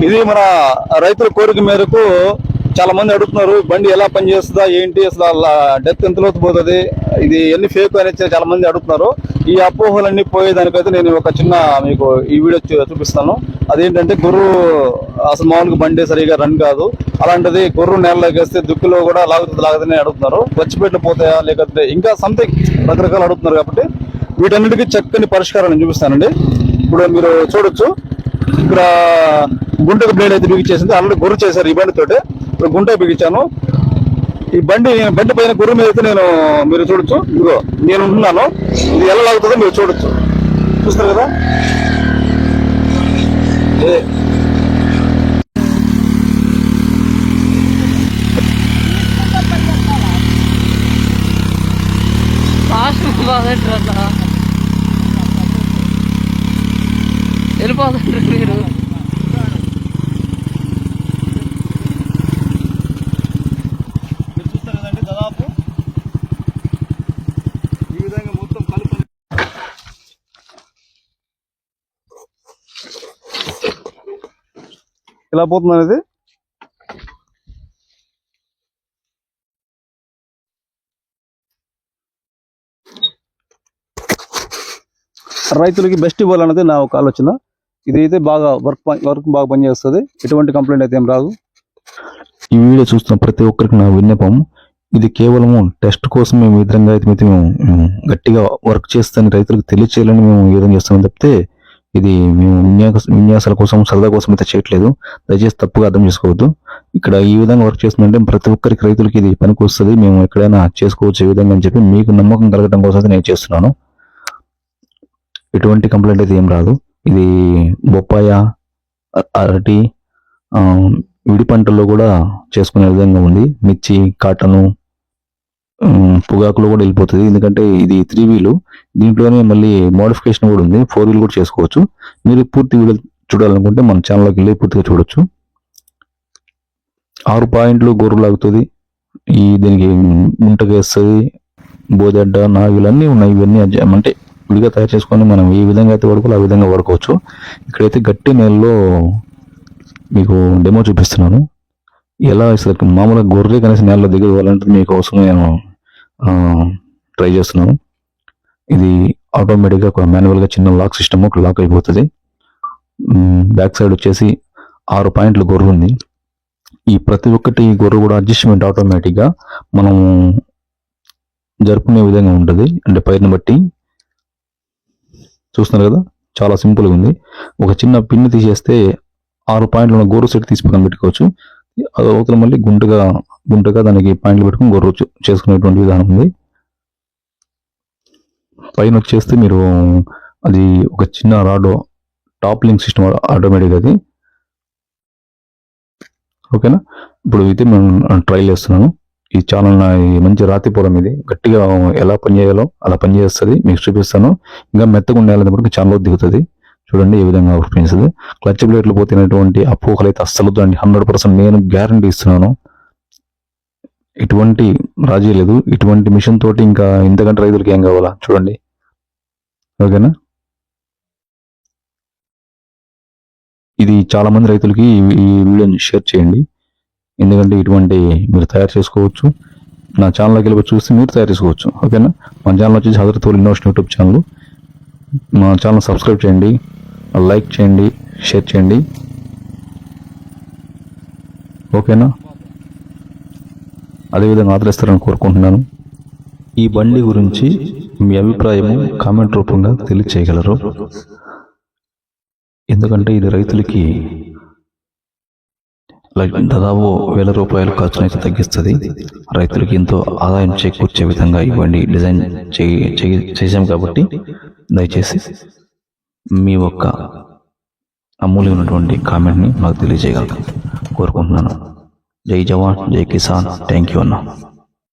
ఇది మన రైతుల కోరిక మేరకు చాలా మంది అడుగుతున్నారు, బండి ఎలా పనిచేస్తుందా ఏంటి, అసలు డెత్ ఎంత లోతు పోతుంది, ఇది ఎన్ని ఫేక్ అనేది చాలా మంది అడుగుతున్నారు. ఈ అపోహలన్నీ పోయేదానికైతే నేను ఒక చిన్న మీకు ఈ వీడియో చూపిస్తాను. అదేంటంటే గుర్రు అసలు మామూలుగా బండి సరిగా రన్ కాదు, అలాంటిది గుర్రు నేలలోకి వేస్తే దుక్కులో కూడా లాగుతుందని అడుగుతున్నారు. వచ్చిపెట్లు పోతాయా లేకపోతే ఇంకా సంథింగ్ రకరకాలు అడుగుతున్నారు. కాబట్టి వీటన్నిటికీ చక్కని పరిష్కారాన్ని చూపిస్తానండి. ఇప్పుడు మీరు చూడొచ్చు, ఇక్కడ గుంటకు బ్లేడ్ అయితే బిగించేసింది, ఆల్రెడీ గుర్రు చేశారు ఈ బండితోటి. ఇప్పుడు గుంట బిగించాను. ఈ బండి పైన గుర్రు మీద అయితే మీరు చూడొచ్చు, ఇదిగో నేను ఉంటున్నాను, ఇది ఎలా లాగుతుందో మీరు చూడొచ్చు. చూస్తారు కదా, వెళ్ళిపోతుంటారు మీరు. చూస్తారు కదండి, దాదాపు ఈ విధంగా మొత్తం కలుపు ఇలా పోతుంది అనేది. రైతులకి బెస్ట్ ఇవ్వాలన్నది నా ఒక ఆలోచన. ఇదైతే బాగా వర్క్ బాగా పనిచేస్తుంది, ఎటువంటి కంప్లైంట్ అయితే ఏం రాదు. ఈ వీడియో చూస్తున్న ప్రతి ఒక్కరికి నా విన్నపం, ఇది కేవలము టెస్ట్ కోసం మేము ఈ విధంగా అయితే మేము గట్టిగా వర్క్ చేస్తాను రైతులకు తెలియచేయాలని మేము ఈ విధంగా చేస్తామని చెప్తే, ఇది మేము విన్యాసాల కోసం సరదా కోసం అయితే చేయట్లేదు. దయచేసి తప్పుగా అర్థం చేసుకోవద్దు. ఇక్కడ ఈ విధంగా వర్క్ చేస్తుందంటే ప్రతి ఒక్కరికి రైతులకి ఇది పనికి వస్తుంది, మేము ఎక్కడైనా చేసుకోవచ్చు ఈ విధంగా అని చెప్పి మీకు నమ్మకం కలగడం కోసం అయితే నేను చేస్తున్నాను. ఎటువంటి కంప్లైంట్ అయితే ఏం రాదు. ఇది బొప్పాయ, అరటి, విడి పంటల్లో కూడా చేసుకునే విధంగా ఉంది. మిర్చి, కాటను, పొగాకులో కూడా వెళ్ళిపోతుంది. ఎందుకంటే ఇది 3 వీలు, దీంట్లోనే మళ్ళీ మోడిఫికేషన్ కూడా ఉంది, 4 వీల్ కూడా చేసుకోవచ్చు. మీరు పూర్తి వీడియో చూడాలనుకుంటే మన ఛానల్లోకి వెళ్ళి పూర్తిగా చూడొచ్చు. 6 పాయింట్లు గొర్రెలు లాగుతుంది. దీనికి గుంటగా వేస్తుంది, బోదెడ్డ, నాగులు అన్నీ ఉన్నాయి. ఇవన్నీ అంటే విడిగా తయారు చేసుకొని మనం ఏ విధంగా అయితే వాడుకోవాలి ఆ విధంగా వాడుకోవచ్చు. ఇక్కడైతే గట్టి నేలలో మీకు డెమో చూపిస్తున్నాను. ఎలా అసలు మామూలుగా గొర్రె కనీసం నేలలో దిగదు అలాంటిది మీకు అవసరం నేను ట్రై చేస్తున్నాను. ఇది ఆటోమేటిక్గా ఒక మాన్యువల్గా చిన్న లాక్ సిస్టమ్ ఒక లాక్ అయిపోతుంది. బ్యాక్ సైడ్ వచ్చేసి 6 పాయింట్లు గొర్రె ఉంది. ఈ ప్రతి ఒక్కటి గొర్రె కూడా అడ్జస్ట్మెంట్ ఆటోమేటిక్గా మనం జరుపుకునే విధంగా ఉంటుంది. అంటే పైరుని బట్టి చూస్తున్నారు కదా, చాలా సింపుల్గా ఉంది. ఒక చిన్న పిన్ తీసేస్తే 6 పాయింట్లు ఉన్న గొర్రె సెట్ తీసి పక్కన పెట్టుకోవచ్చు. అది అవతల మళ్ళీ గుంటగా దానికి పాయింట్లు పెట్టుకుని గొర్రె చేసుకునేటువంటి విధానం ఉంది. పైన వచ్చేస్తే మీరు అది ఒక చిన్న రాడో టాప్ లింక్ సిస్టమ్ ఆటోమేటిక్ అది. ఓకేనా, ఇప్పుడు అయితే మేము ట్రైల్ చేస్తున్నాను. ఈ ఛానల్ మంచి రాతి పొలం, ఇది గట్టిగా ఎలా పనిచేయాలో అలా పనిచేస్తుంది, మీకు చూపిస్తాను. ఇంకా మెత్తగా ఉండాలన్నప్పుడు ఛానల్ దిగుతుంది. చూడండి ఏ విధంగా ఉపయోగిస్తుంది. క్లచ్ ప్లేట్లు పోతున్నటువంటి అపోహలు అయితే అస్సలు 100% నేను గ్యారంటీ ఇస్తున్నాను. ఇటువంటి రాజీ లేదు. ఇటువంటి మిషన్ తోటి ఇంకా ఇంతకంటే రైతులకి ఏం కావాలా చూడండి. ఓకేనా, ఇది చాలా మంది రైతులకి ఈ వీడియోని షేర్ చేయండి. ఎందుకంటే ఇటువంటి మీరు తయారు చేసుకోవచ్చు. నా ఛానల్కి వెళ్ళి చూసి మీరు తయారు చేసుకోవచ్చు. ఓకేనా, మన ఛానల్ వచ్చేసి హజరత్ వలి ఇన్నోవేషన్ యూట్యూబ్ ఛానల్. మా ఛానల్ సబ్స్క్రైబ్ చేయండి, లైక్ చేయండి, షేర్ చేయండి. ఓకేనా, అదేవిధంగా ఆదరిస్తారని కోరుకుంటున్నాను. ఈ బండి గురించి మీ అభిప్రాయము కామెంట్ రూపంగా తెలియచేయగలరు. ఎందుకంటే ఇది రైతులకి దాదాపు 1000 రూపాయల ఖర్చునైతే తగ్గిస్తుంది. రైతులకి ఎంతో ఆదాయం చేకూర్చే విధంగా ఈ బండి డిజైన్ చేసాం. కాబట్టి దయచేసి మీ యొక్క అమూల్యమైనటువంటి కామెంట్ని మాకు తెలియజేయగలరు కోరుకుంటున్నాను. జై జవాన్, జై కిసాన్. థ్యాంక్ యూ అన్న.